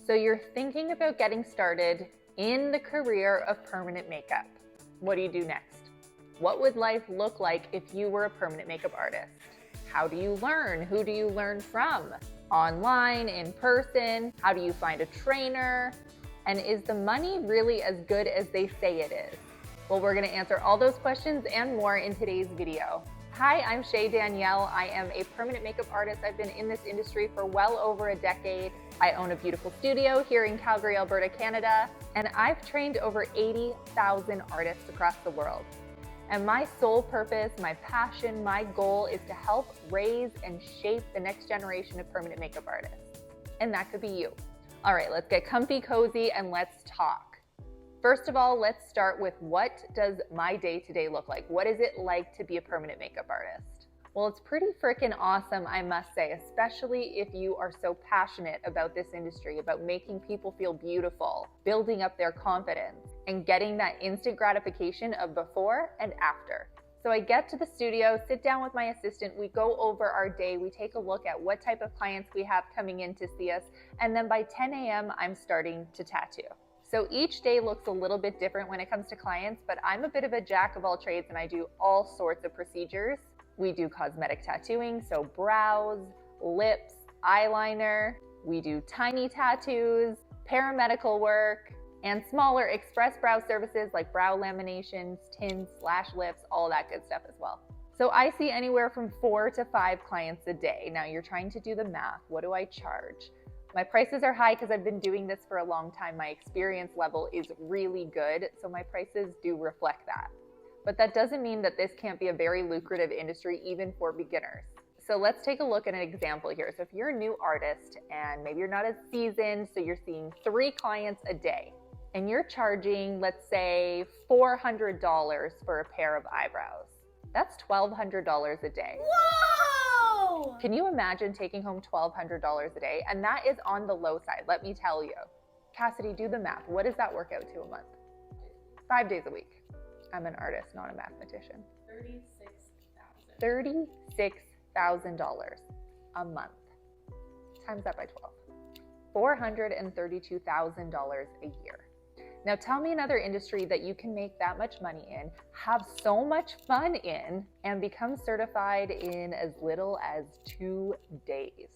So you're thinking about getting started in the career of permanent makeup. What do you do next? What would life look like if you were a permanent makeup artist? How do you learn? Who do you learn from? Online, in person? How do you find a trainer? And is the money really as good as they say it is? Well, we're going to answer all those questions and more in today's video. Hi, I'm Shay Danielle. I am a permanent makeup artist. I've been in this industry for well over a decade. I own a beautiful studio here in Calgary, Alberta, Canada, and I've trained over 80,000 artists across the world. And my sole purpose, my passion, my goal is to help raise and shape the next generation of permanent makeup artists. And that could be you. All right, let's get comfy, cozy, and let's talk. First of all, let's start with what does my day-to-day look like? What is it like to be a permanent makeup artist? Well, it's pretty freaking awesome, I must say, especially if you are so passionate about this industry, about making people feel beautiful, building up their confidence, and getting that instant gratification of before and after. So I get to the studio, sit down with my assistant, we go over our day, we take a look at what type of clients we have coming in to see us, and then by 10 a.m. I'm starting to tattoo. So each day looks a little bit different when it comes to clients, but I'm a bit of a jack of all trades and I do all sorts of procedures. We do cosmetic tattooing, so brows, lips, eyeliner. We do tiny tattoos, paramedical work, and smaller express brow services like brow laminations, tints, lash lifts, all that good stuff as well. So I see anywhere from 4 to 5 clients a day. Now you're trying to do the math. What do I charge? My prices are high because I've been doing this for a long time. My experience level is really good, so my prices do reflect that. But that doesn't mean that this can't be a very lucrative industry even for beginners. So let's take a look at an example here. So if you're a new artist and maybe you're not as seasoned, so you're seeing 3 clients a day and you're charging, let's say, $400 for a pair of eyebrows. That's $1,200 a day. Whoa! Can you imagine taking home $1,200 a day? And that is on the low side, let me tell you. Cassidy, do the math. What does that work out to a month? 5 days a week. I'm an artist, not a mathematician. $36,000. $36,000 a month. Times that by 12. $432,000 a year. Now tell me another industry that you can make that much money in, have so much fun in, and become certified in as little as 2 days.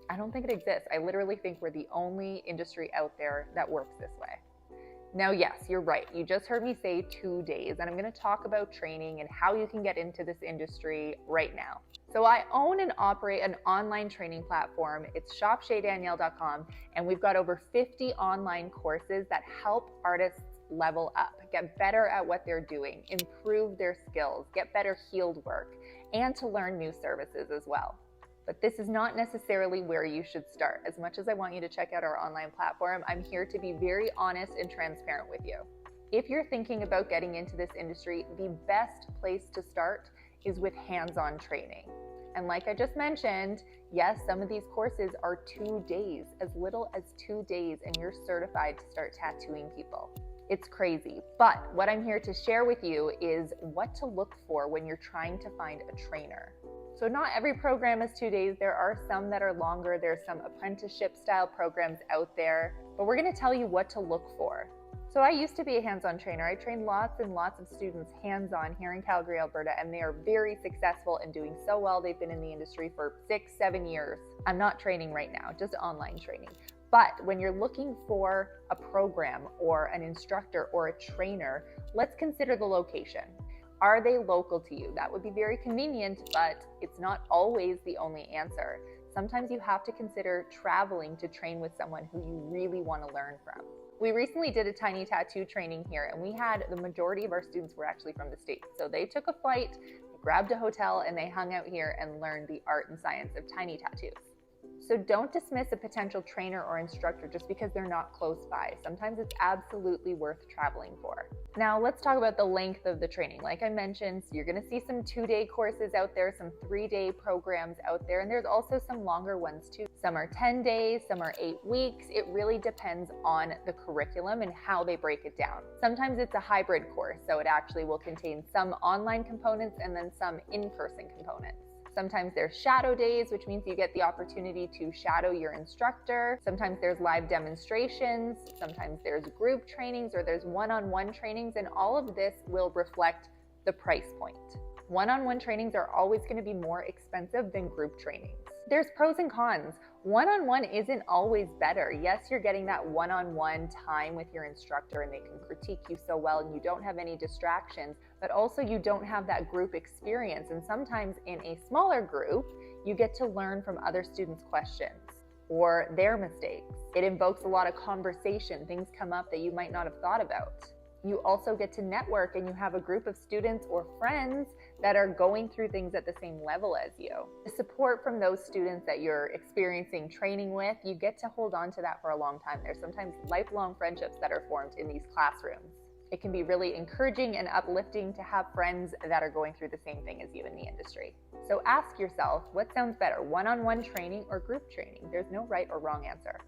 I don't think it exists. I literally think we're the only industry out there that works this way. Now, yes, you're right. You just heard me say 2 days, and I'm going to talk about training and how you can get into this industry right now. So I own and operate an online training platform. It's shopshaydanielle.com, and we've got over 50 online courses that help artists level up, get better at what they're doing, improve their skills, get better healed work, and to learn new services as well. But this is not necessarily where you should start. As much as I want you to check out our online platform, I'm here to be very honest and transparent with you. If you're thinking about getting into this industry, the best place to start is with hands-on training. And like I just mentioned, yes, some of these courses are 2 days, as little as 2 days, and you're certified to start tattooing people. It's crazy. But what I'm here to share with you is what to look for when you're trying to find a trainer. So not every program is 2 days. There are some that are longer. There's some apprenticeship style programs out there, but we're going to tell you what to look for. So I used to be a hands-on trainer. I trained lots and lots of students hands-on here in Calgary, Alberta, and they are very successful and doing so well. They've been in the industry for 6-7 years. I'm not training right now, just online training. But when you're looking for a program or an instructor or a trainer, let's consider the location. Are they local to you? That would be very convenient, but it's not always the only answer. Sometimes you have to consider traveling to train with someone who you really want to learn from. We recently did a tiny tattoo training here, and we had the majority of our students were actually from the States. So they took a flight, grabbed a hotel, and they hung out here and learned the art and science of tiny tattoos. So don't dismiss a potential trainer or instructor just because they're not close by. Sometimes it's absolutely worth traveling for. Now let's talk about the length of the training. Like I mentioned, you're going to see some 2-day courses out there, some 3-day programs out there, and there's also some longer ones too. Some are 10 days, some are 8 weeks. It really depends on the curriculum and how they break it down. Sometimes it's a hybrid course, so it actually will contain some online components and then some in-person components. Sometimes there's shadow days, which means you get the opportunity to shadow your instructor. Sometimes there's live demonstrations. Sometimes there's group trainings or there's one-on-one trainings, and all of this will reflect the price point. One-on-one trainings are always going to be more expensive than group trainings. There's pros and cons. One-on-one isn't always better. Yes, you're getting that one-on-one time with your instructor and they can critique you so well and you don't have any distractions, but also you don't have that group experience. And sometimes in a smaller group, you get to learn from other students' questions or their mistakes. It invokes a lot of conversation. Things come up that you might not have thought about. You also get to network and you have a group of students or friends that are going through things at the same level as you. The support from those students that you're experiencing training with, you get to hold on to that for a long time. There's sometimes lifelong friendships that are formed in these classrooms. It can be really encouraging and uplifting to have friends that are going through the same thing as you in the industry. So ask yourself, what sounds better, one-on-one training or group training? There's no right or wrong answer.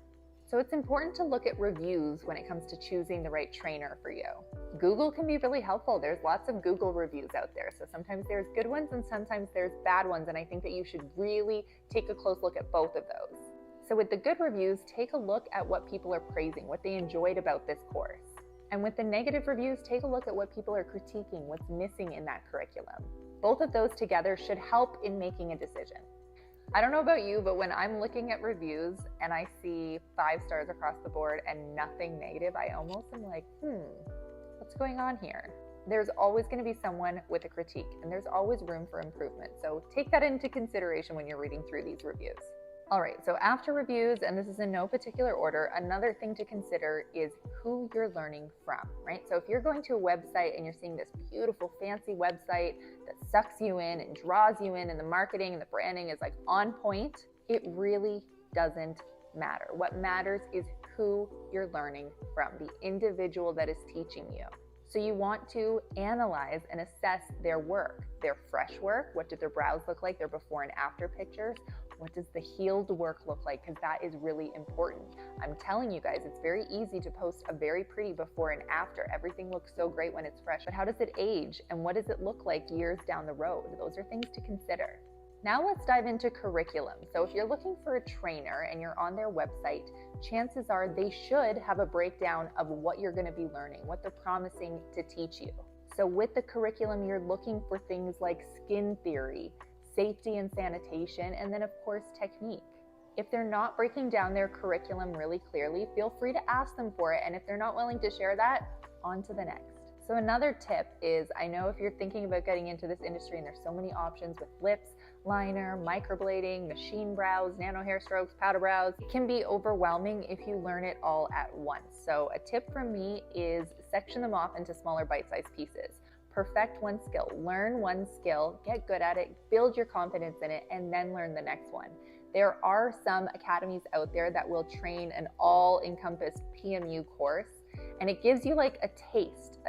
So it's important to look at reviews when it comes to choosing the right trainer for you. Google can be really helpful. There's lots of Google reviews out there. So sometimes there's good ones and sometimes there's bad ones. And I think that you should really take a close look at both of those. So with the good reviews, take a look at what people are praising, what they enjoyed about this course. And with the negative reviews, take a look at what people are critiquing, what's missing in that curriculum. Both of those together should help in making a decision. I don't know about you, but when I'm looking at reviews and I see 5 stars across the board and nothing negative, I almost am like, what's going on here? There's always going to be someone with a critique and there's always room for improvement. So take that into consideration when you're reading through these reviews. All right, so after reviews, and this is in no particular order, another thing to consider is who you're learning from, right? So if you're going to a website and you're seeing this beautiful, fancy website that sucks you in and draws you in and the marketing and the branding is like on point, it really doesn't matter. What matters is who you're learning from, the individual that is teaching you. So you want to analyze and assess their work, their fresh work. What did their brows look like, their before and after pictures? What does the healed work look like? Because that is really important. I'm telling you guys, it's very easy to post a very pretty before and after. Everything looks so great when it's fresh, but how does it age? And what does it look like years down the road? Those are things to consider. Now let's dive into curriculum. So if you're looking for a trainer and you're on their website, chances are they should have a breakdown of what you're going to be learning, what they're promising to teach you. So with the curriculum, you're looking for things like skin theory, safety and sanitation, and then of course technique. If they're not breaking down their curriculum really clearly, feel free to ask them for it. And if they're not willing to share that, on to the next. So another tip is, I know if you're thinking about getting into this industry and there's so many options with lips, liner, microblading, machine brows, nano hair strokes, powder brows, it can be overwhelming if you learn it all at once. So a tip from me is section them off into smaller bite-sized pieces. Perfect one skill, learn one skill, get good at it, build your confidence in it, and then learn the next one. There are some academies out there that will train an all-encompassed PMU course, and it gives you like a taste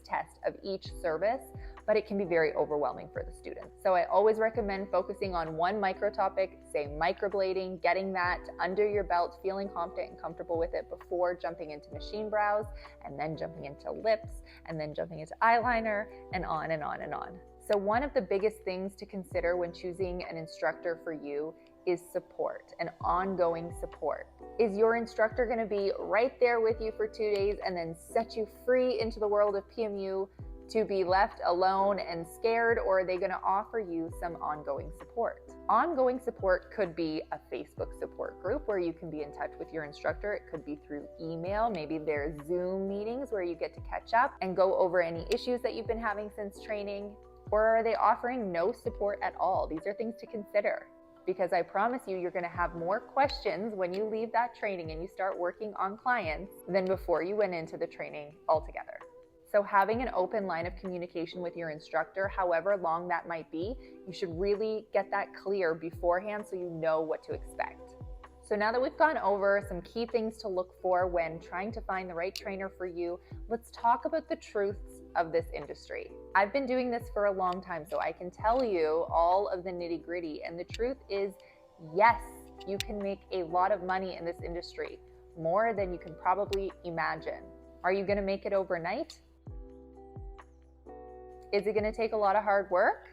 test of each service, but it can be very overwhelming for the students. So I always recommend focusing on one micro topic, say microblading, getting that under your belt, feeling confident and comfortable with it before jumping into machine brows, and then jumping into lips, and then jumping into eyeliner, and on and on and on. So one of the biggest things to consider when choosing an instructor for you is support, and ongoing support. Is your instructor going to be right there with you for 2 days and then set you free into the world of PMU to be left alone and scared, or are they going to offer you some ongoing support? Ongoing support could be a Facebook support group where you can be in touch with your instructor. It could be through email. Maybe there's Zoom meetings where you get to catch up and go over any issues that you've been having since training. Or are they offering no support at all? These are things to consider, because I promise you, you're going to have more questions when you leave that training and you start working on clients than before you went into the training altogether. So having an open line of communication with your instructor, however long that might be, you should really get that clear beforehand so you know what to expect. So now that we've gone over some key things to look for when trying to find the right trainer for you, let's talk about the truths of this industry. I've been doing this for a long time, so I can tell you all of the nitty-gritty. And the truth is, yes, you can make a lot of money in this industry, more than you can probably imagine. Are you going to make it overnight? Is it going to take a lot of hard work?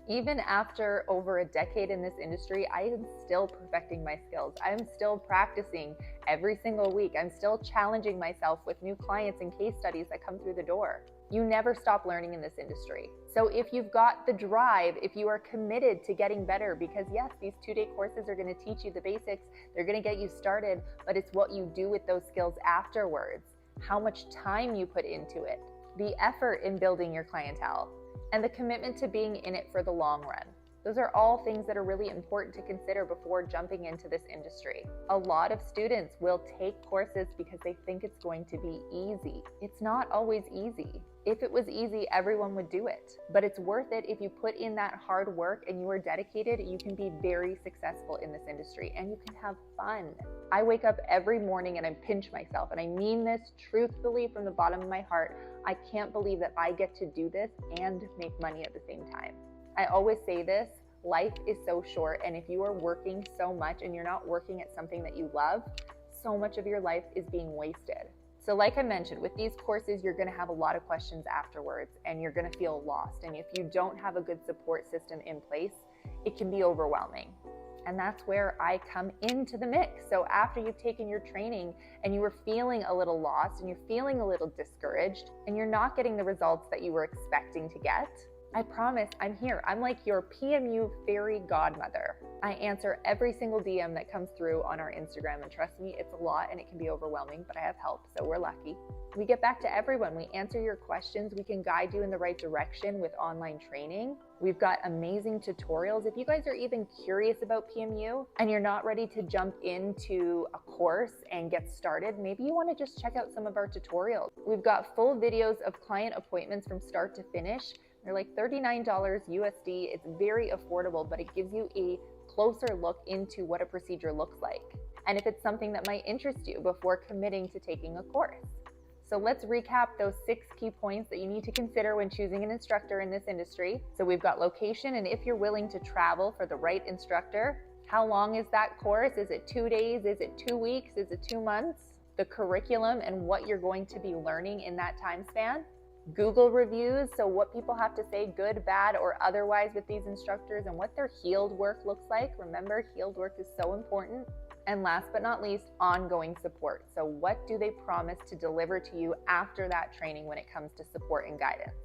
Even after over a decade in this industry, I am still perfecting my skills. I'm still practicing every single week. I'm still challenging myself with new clients and case studies that come through the door. You never stop learning in this industry. So if you've got the drive, if you are committed to getting better, because yes, these 2-day courses are going to teach you the basics, they're going to get you started, but it's what you do with those skills afterwards, how much time you put into it, the effort in building your clientele, and the commitment to being in it for the long run. Those are all things that are really important to consider before jumping into this industry. A lot of students will take courses because they think it's going to be easy. It's not always easy. If it was easy, everyone would do it. But it's worth it if you put in that hard work and you are dedicated. You can be very successful in this industry and you can have fun. I wake up every morning and I pinch myself, and I mean this truthfully from the bottom of my heart. I can't believe that I get to do this and make money at the same time. I always say this, life is so short, and if you are working so much and you're not working at something that you love, so much of your life is being wasted. So like I mentioned, with these courses, you're going to have a lot of questions afterwards and you're going to feel lost. And if you don't have a good support system in place, it can be overwhelming. And that's where I come into the mix. So after you've taken your training and you were feeling a little lost and you're feeling a little discouraged and you're not getting the results that you were expecting to get, I promise I'm here. I'm like your PMU fairy godmother. I answer every single DM that comes through on our Instagram, and trust me, it's a lot and it can be overwhelming, but I have help, so we're lucky. We get back to everyone. We answer your questions. We can guide you in the right direction with online training. We've got amazing tutorials. If you guys are even curious about PMU and you're not ready to jump into a course and get started, maybe you want to just check out some of our tutorials. We've got full videos of client appointments from start to finish. They're like $39 USD. It's very affordable, but it gives you a closer look into what a procedure looks like, and if it's something that might interest you before committing to taking a course. So let's recap those 6 key points that you need to consider when choosing an instructor in this industry. So we've got location, and if you're willing to travel for the right instructor. How long is that course? Is it 2 days? Is it 2 weeks? Is it 2 months? The curriculum and what you're going to be learning in that time span. Google reviews, so what people have to say, good, bad, or otherwise with these instructors, and what their healed work looks like. Remember, healed work is so important. And last but not least, ongoing support. So what do they promise to deliver to you after that training when it comes to support and guidance?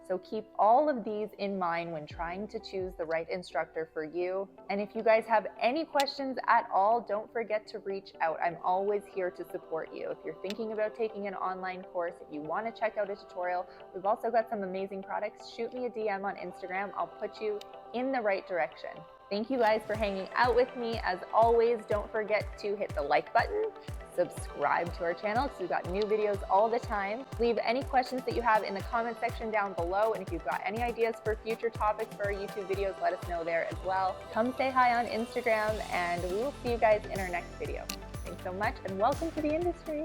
So keep all of these in mind when trying to choose the right instructor for you. And if you guys have any questions at all, don't forget to reach out. I'm always here to support you. If you're thinking about taking an online course, if you want to check out a tutorial, we've also got some amazing products. Shoot me a DM on Instagram. I'll put you in the right direction. Thank you guys for hanging out with me. As always, don't forget to hit the like button, subscribe to our channel because we've got new videos all the time. Leave any questions that you have in the comment section down below. And if you've got any ideas for future topics for our YouTube videos, let us know there as well. Come say hi on Instagram, and we will see you guys in our next video. Thanks so much, and welcome to the industry.